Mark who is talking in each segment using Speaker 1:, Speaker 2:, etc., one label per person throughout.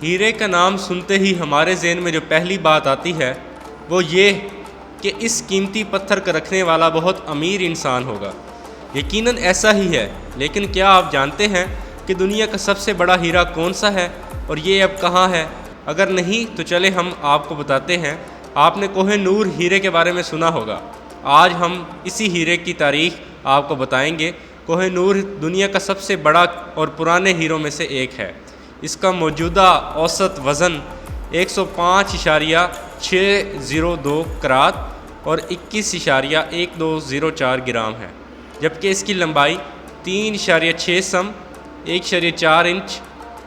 Speaker 1: ہیرے کا نام سنتے ہی ہمارے ذہن میں جو پہلی بات آتی ہے وہ یہ کہ اس قیمتی پتھر کا رکھنے والا بہت امیر انسان ہوگا۔ یقیناً ایسا ہی ہے، لیکن کیا آپ جانتے ہیں کہ دنیا کا سب سے بڑا ہیرا کون سا ہے اور یہ اب کہاں ہے؟ اگر نہیں تو چلے ہم آپ کو بتاتے ہیں۔ آپ نے کوہ نور ہیرے کے بارے میں سنا ہوگا۔ آج ہم اسی ہیرے کی تاریخ آپ کو بتائیں گے۔ کوہ نور دنیا کا سب سے بڑا اور پرانے ہیروں میں سے ایک ہے۔ اس کا موجودہ اوسط وزن 105.602 کرات اور 21.1204 گرام ہے، جبکہ اس کی لمبائی 3.6 سم 1.4 انچ،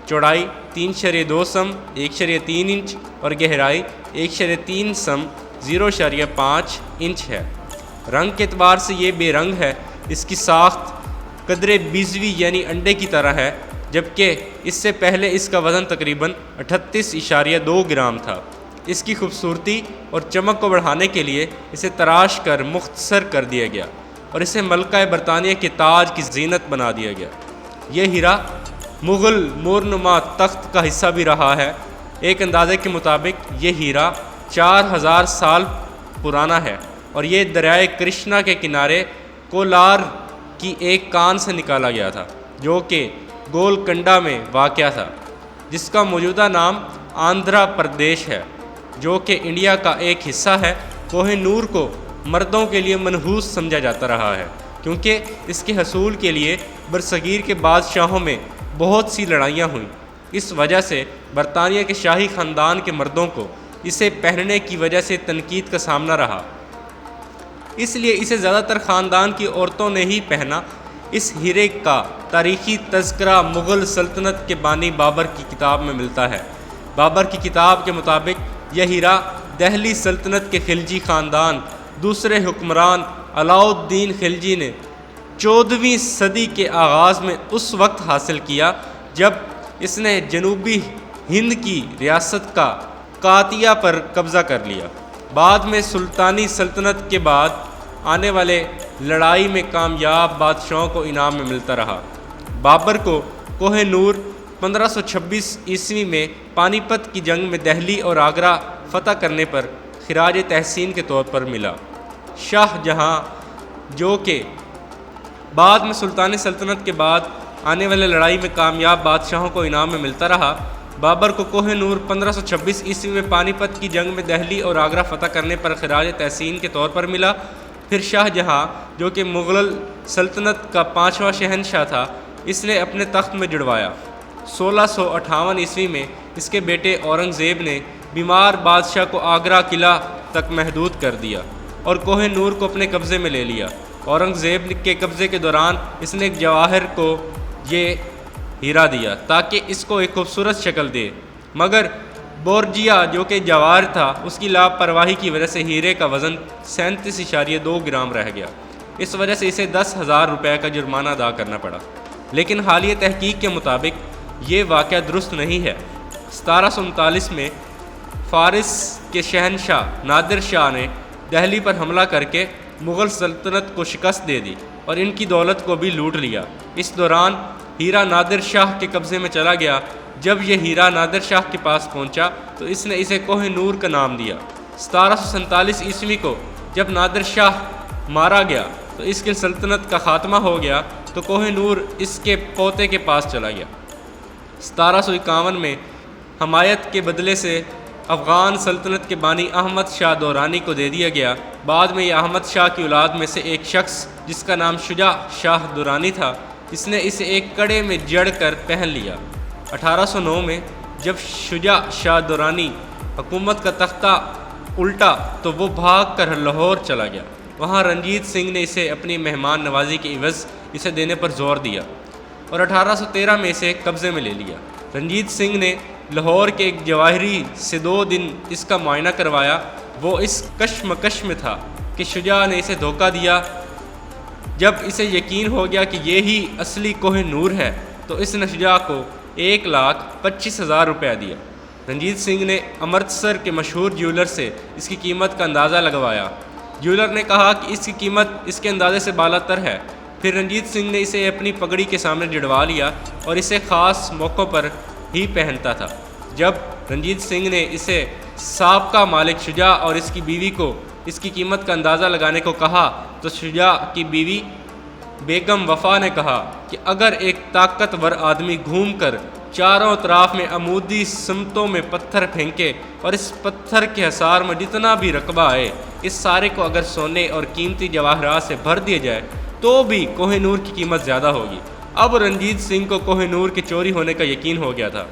Speaker 1: چوڑائی 3.2 سم 1.3 انچ اور گہرائی 1.3 سم 0.5 انچ ہے۔ رنگ کے اعتبار سے یہ بے رنگ ہے۔ اس کی ساخت قدرے بیضوی یعنی انڈے کی طرح ہے، جبکہ اس سے پہلے اس کا وزن تقریباً 38.2 گرام تھا۔ اس کی خوبصورتی اور چمک کو بڑھانے کے لیے اسے تراش کر مختصر کر دیا گیا اور اسے ملکہ برطانیہ کے تاج کی زینت بنا دیا گیا۔ یہ ہیرا مغل مورنما تخت کا حصہ بھی رہا ہے۔ ایک اندازے کے مطابق یہ ہیرا 4000 سال پرانا ہے اور یہ دریائے کرشنا کے کنارے کولار کی ایک کان سے نکالا گیا تھا، جو کہ گولکنڈا میں واقع تھا، جس کا موجودہ نام آندھرا پردیش ہے، جو کہ انڈیا کا ایک حصہ ہے۔ کوہ نور کو مردوں کے لیے منحوس سمجھا جاتا رہا ہے، کیونکہ اس کے حصول کے لیے برصغیر کے بادشاہوں میں بہت سی لڑائیاں ہوئیں۔ اس وجہ سے برطانیہ کے شاہی خاندان کے مردوں کو اسے پہننے کی وجہ سے تنقید کا سامنا رہا، اس لیے اسے زیادہ تر خاندان کی عورتوں نے ہی پہنا۔ اس ہیرے کا تاریخی تذکرہ مغل سلطنت کے بانی بابر کی کتاب میں ملتا ہے۔ بابر کی کتاب کے مطابق یہ ہیرا دہلی سلطنت کے خلجی خاندان دوسرے حکمران علاؤ الدین خلجی نے 14ویں صدی کے آغاز میں اس وقت حاصل کیا جب اس نے جنوبی ہند کی ریاست کا قاتیہ پر قبضہ کر لیا۔ بعد میں سلطانی سلطنت کے بعد آنے والے لڑائی میں کامیاب بادشاہوں کو انعام میں ملتا رہا۔ بابر کو کوہ نور 1526 عیسوی میں پانی پت کی جنگ میں دہلی اور آگرہ فتح کرنے پر خراج تحسین کے طور پر ملا۔ شاہ جہاں، جو کہ بعد میں سلطانی سلطنت کے بعد آنے والے لڑائی میں کامیاب بادشاہوں کو انعام میں ملتا رہا، بابر کو کوہ نور 1526 عیسوی میں پانی پت کی جنگ میں دہلی اور آگرہ فتح کرنے پر خراج تحسین کے طور پر ملا۔ پھر شاہ جہاں، جو کہ مغل سلطنت کا 5واں شہنشاہ تھا، اس نے اپنے تخت میں جڑوایا۔ 1658 عیسوی میں اس کے بیٹے اورنگ زیب نے بیمار بادشاہ کو آگرہ قلعہ تک محدود کر دیا اور کوہ نور کو اپنے قبضے میں لے لیا۔ اورنگ زیب کے قبضے کے دوران اس نے ایک جواہر کو یہ ہیرا دیا تاکہ اس کو ایک خوبصورت شکل دے، مگر بورجیا جو کہ جواہر تھا اس کی لاپرواہی کی وجہ سے ہیرے کا وزن 37.2 گرام رہ گیا۔ اس وجہ سے اسے 10,000 روپے کا جرمانہ ادا کرنا پڑا، لیکن حالیہ تحقیق کے مطابق یہ واقعہ درست نہیں ہے۔ 1739 میں فارس کے شہنشاہ نادر شاہ نے دہلی پر حملہ کر کے مغل سلطنت کو شکست دے دی اور ان کی دولت کو بھی لوٹ لیا۔ اس دوران ہیرا نادر شاہ کے قبضے میں چلا گیا۔ جب یہ ہیرا نادر شاہ کے پاس پہنچا تو اس نے اسے کوہ نور کا نام دیا۔ 1747 عیسوی کو جب نادر شاہ مارا گیا تو اس کی سلطنت کا خاتمہ ہو گیا تو کوہ نور اس کے پوتے کے پاس چلا گیا۔ 1751 میں حمایت کے بدلے سے افغان سلطنت کے بانی احمد شاہ دورانی کو دے دیا گیا۔ بعد میں یہ احمد شاہ کی اولاد میں سے ایک شخص جس کا نام شجاع شاہ دورانی تھا، اس نے اسے ایک کڑے میں جڑ کر پہن لیا۔ 1809 میں جب شجاع شاہ دورانی حکومت کا تختہ الٹا تو وہ بھاگ کر لاہور چلا گیا۔ وہاں رنجیت سنگھ نے اسے اپنی مہمان نوازی کے عوض اسے دینے پر زور دیا اور 1813 میں اسے قبضے میں لے لیا۔ رنجیت سنگھ نے لاہور کے ایک جواہری سے 2 دن اس کا معائنہ کروایا۔ وہ اس کشمکش میں تھا کہ شجاع نے اسے دھوکہ دیا۔ جب اسے یقین ہو گیا کہ یہی اصلی کوہ نور ہے تو اس نے شجاع کو 1,25,000 روپے دیا۔ رنجیت سنگھ نے امرتسر کے مشہور جیولر سے اس کی قیمت کا اندازہ لگوایا۔ جیولر نے کہا کہ اس کی قیمت اس کے اندازے سے بالا تر ہے۔ پھر رنجیت سنگھ نے اسے اپنی پگڑی کے سامنے جڑوا لیا اور اسے خاص موقعوں پر ہی پہنتا تھا۔ جب رنجیت سنگھ نے اسے سابقہ مالک شجاع اور اس کی بیوی کو اس کی قیمت کا اندازہ لگانے کو کہا تو شجاع کی بیوی بیگم وفا نے کہا کہ اگر ایک طاقتور آدمی گھوم کر چاروں اطراف میں عمودی سمتوں میں پتھر پھینکے اور اس پتھر کے حصار میں جتنا بھی رقبہ آئے اس سارے کو اگر سونے اور قیمتی جواہرات سے بھر دیا جائے تو بھی کوہ نور کی قیمت زیادہ ہوگی۔ اب رنجیت سنگھ کو کوہ نور کے چوری ہونے کا یقین ہو گیا تھا،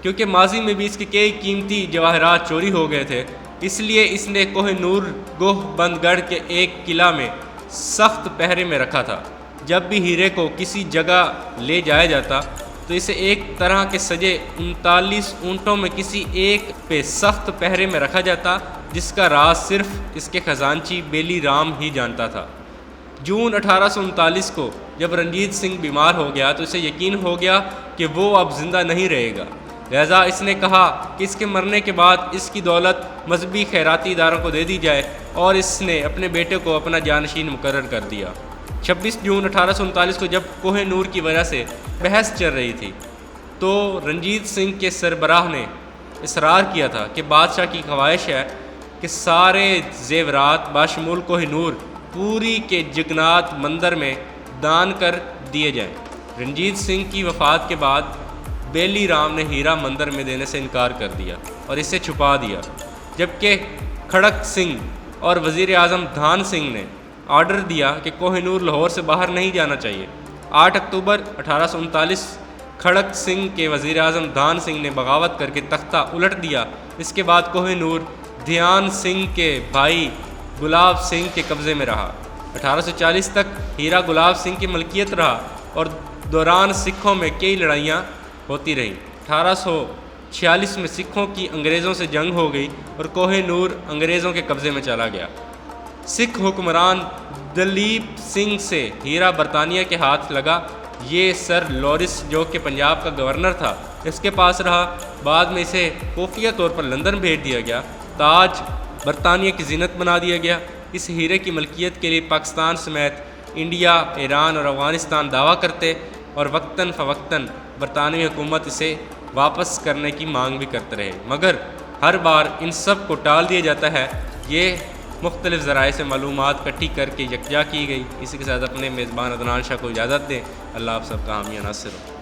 Speaker 1: کیونکہ ماضی میں بھی اس کے کئی قیمتی جواہرات چوری ہو گئے تھے، اس لیے اس نے کوہ نور گوہ بند گڑھ کے ایک قلعہ میں سخت پہرے میں رکھا تھا۔ جب بھی ہیرے کو کسی جگہ لے جایا جاتا تو اسے ایک طرح کے سجے 39 اونٹوں میں کسی ایک پہ سخت پہرے میں رکھا جاتا، جس کا راز صرف اس کے خزانچی بیلی رام ہی جانتا تھا۔ جون 1839 کو جب رنجیت سنگھ بیمار ہو گیا تو اسے یقین ہو گیا کہ وہ اب زندہ نہیں رہے گا، لہذا اس نے کہا کہ اس کے مرنے کے بعد اس کی دولت مذہبی خیراتی اداروں کو دے دی جائے، اور اس نے اپنے بیٹے کو اپنا جانشین مقرر کر دیا۔ 26 جون 1839 کو جب کوہ نور کی وجہ سے بحث چل رہی تھی تو رنجیت سنگھ کے سربراہ نے اصرار کیا تھا کہ بادشاہ کی خواہش ہے کہ سارے زیورات باشمول کوہ نور پوری کے جگناتھ مندر میں دان کر دیے جائیں۔ رنجیت سنگھ کی وفات کے بعد بیلی رام نے ہیرا مندر میں دینے سے انکار کر دیا اور اسے چھپا دیا، جبکہ کھڑک سنگھ اور وزیر اعظم دھان سنگھ نے آرڈر دیا کہ کوہ نور لاہور سے باہر نہیں جانا چاہیے۔ 8 اکتوبر 1839 کھڑک سنگھ کے وزیر اعظم دھان سنگھ نے بغاوت کر کے تختہ الٹ دیا۔ اس کے بعد کوہ نور دھیان سنگھ کے بھائی گلاب سنگھ کے قبضے میں رہا۔ 1840 تک ہیرا گلاب سنگھ کی ملکیت رہا اور دوران سکھوں میں کئی لڑائیاں ہوتی رہیں۔ 1846 میں سکھوں کی انگریزوں سے جنگ ہو گئی اور کوہ نور انگریزوں کے قبضے میں چلا گیا۔ سکھ حکمران دلیپ سنگھ سے ہیرا برطانیہ کے ہاتھ لگا۔ یہ سر لارنس جو کہ پنجاب کا گورنر تھا اس کے پاس رہا۔ بعد میں اسے خفیہ طور پر لندن بھیج دیا گیا۔ تاج برطانیہ کی زینت بنا دیا گیا۔ اس ہیرے کی ملکیت کے لیے پاکستان سمیت انڈیا، ایران اور افغانستان دعویٰ کرتے اور وقتاً فوقتاً برطانوی حکومت اسے واپس کرنے کی مانگ بھی کرتے رہے، مگر ہر بار ان سب کو ٹال دیا جاتا ہے۔ یہ مختلف ذرائع سے معلومات اکٹھی کر کے یکجا کی گئی۔ اسی کے ساتھ اپنے میزبان عدنان شاہ کو اجازت دیں۔ اللہ آپ سب کا حامی ناصر ہو۔